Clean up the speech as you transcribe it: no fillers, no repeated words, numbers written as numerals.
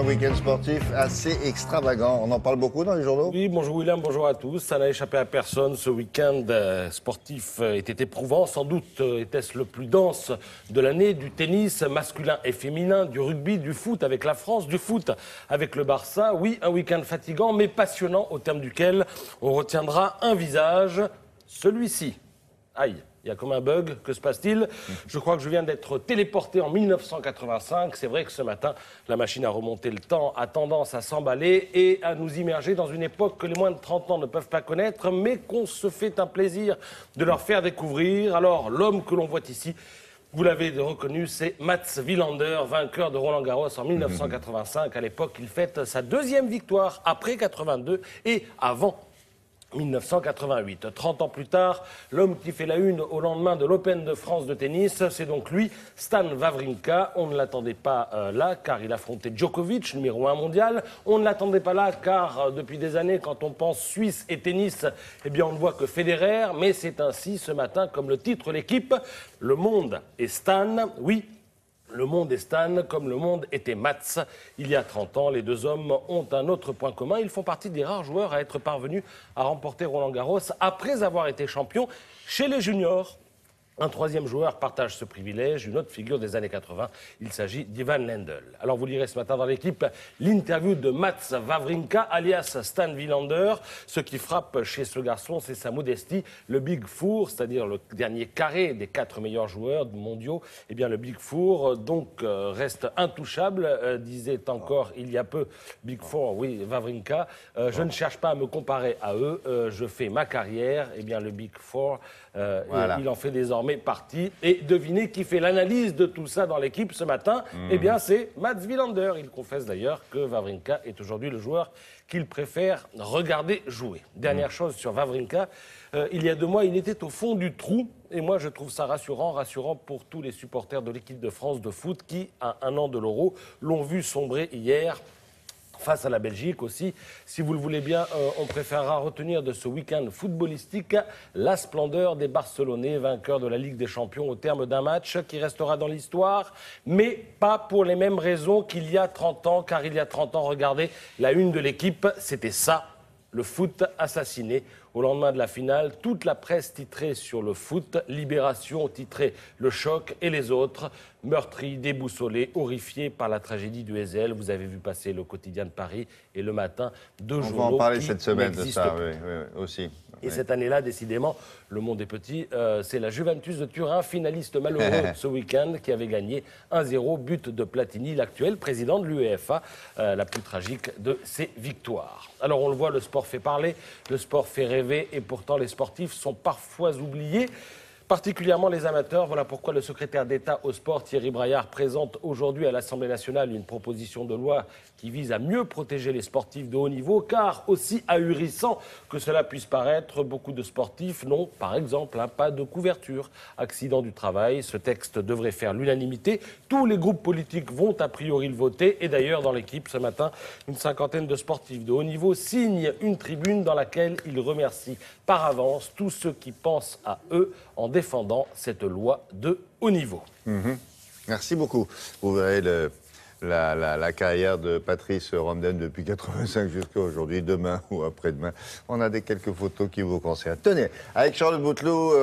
week-end sportif assez extravagant. On en parle beaucoup dans les journaux? Oui, bonjour William, bonjour à tous. Ça n'a échappé à personne. Ce week-end sportif était éprouvant. Sans doute était-ce le plus dense de l'année. Du tennis masculin et féminin, du rugby, du foot avec la France, du foot avec le Barça. Oui, un week-end fatigant mais passionnant au terme duquel on retiendra un visage, celui-ci. Aïe. Il y a comme un bug, que se passe-t-il? Je crois que je viens d'être téléporté en 1985. C'est vrai que ce matin, la machine à remonter le temps a tendance à s'emballer et à nous immerger dans une époque que les moins de 30 ans ne peuvent pas connaître, mais qu'on se fait un plaisir de leur faire découvrir. Alors, l'homme que l'on voit ici, vous l'avez reconnu, c'est Mats Wilander, vainqueur de Roland-Garros en 1985. À l'époque, il fête sa deuxième victoire après 82 et avant 1988. 30 ans plus tard, l'homme qui fait la une au lendemain de l'Open de France de tennis, c'est donc lui, Stan Wawrinka. On ne l'attendait pas là, car il affrontait Djokovic, numéro 1 mondial. On ne l'attendait pas là, car depuis des années, quand on pense Suisse et tennis, eh bien on ne voit que Federer. Mais c'est ainsi ce matin, comme le titre l'équipe, le monde est Stan. Oui, le monde est Stan, comme le monde était Mats. Il y a 30 ans, les deux hommes ont un autre point commun. Ils font partie des rares joueurs à être parvenus à remporter Roland-Garros après avoir été champion chez les juniors. Un troisième joueur partage ce privilège, une autre figure des années 80. Il s'agit d'Ivan Lendl. Alors vous lirez ce matin dans l'équipe l'interview de Mats Wawrinka, alias Stan Wilander. Ce qui frappe chez ce garçon, c'est sa modestie. Le Big Four, c'est-à-dire le dernier carré des 4 meilleurs joueurs mondiaux, eh bien le Big Four reste intouchable, disait encore il y a peu Big Four, oui, Wawrinka. Je ne cherche pas à me comparer à eux, je fais ma carrière. Eh bien le Big Four, voilà. Il en fait désormais partie. Et devinez qui fait l'analyse de tout ça dans l'équipe ce matin? Eh bien, c'est Mats Wilander. Il confesse d'ailleurs que Wawrinka est aujourd'hui le joueur qu'il préfère regarder jouer. Dernière chose sur Wawrinka, il y a 2 mois, il était au fond du trou. Et moi, je trouve ça rassurant pour tous les supporters de l'équipe de France de foot qui, à 1 an de l'Euro, l'ont vu sombrer hier face à la Belgique aussi. Si vous le voulez bien, on préférera retenir de ce week-end footballistique la splendeur des Barcelonais, vainqueurs de la Ligue des Champions au terme d'un match qui restera dans l'histoire, mais pas pour les mêmes raisons qu'il y a 30 ans, car il y a 30 ans, regardez, la une de l'équipe, c'était ça, le foot assassiné. Au lendemain de la finale, toute la presse titrait sur le foot. Libération titrait le choc et les autres, meurtris, déboussolés, horrifiés par la tragédie du Heysel. Vous avez vu passer le quotidien de Paris et le matin, 2 journaux. On va en parler cette semaine de ça, oui, aussi. Et cette année-là, décidément, le monde est petit. C'est la Juventus de Turin, finaliste malheureux ce week-end, qui avait gagné 1-0, but de Platini, l'actuel président de l'UEFA, la plus tragique de ses victoires. Alors on le voit, le sport fait parler, le sport fait rêver, et pourtant les sportifs sont parfois oubliés, particulièrement les amateurs. Voilà pourquoi le secrétaire d'État au sport, Thierry Braillard, présente aujourd'hui à l'Assemblée nationale une proposition de loi qui vise à mieux protéger les sportifs de haut niveau, car aussi ahurissant que cela puisse paraître, beaucoup de sportifs n'ont, par exemple, pas de couverture. Accident du travail, ce texte devrait faire l'unanimité. Tous les groupes politiques vont a priori le voter. Et d'ailleurs, dans l'équipe, ce matin, une 50aine de sportifs de haut niveau signent une tribune dans laquelle ils remercient par avance tous ceux qui pensent à eux en défendant cette loi de haut niveau. Merci beaucoup. Vous verrez la carrière de Patrice Romden depuis 85 jusqu'à aujourd'hui, demain ou après-demain. On a quelques photos qui vous concernent. Tenez, avec Charles Bouteloup...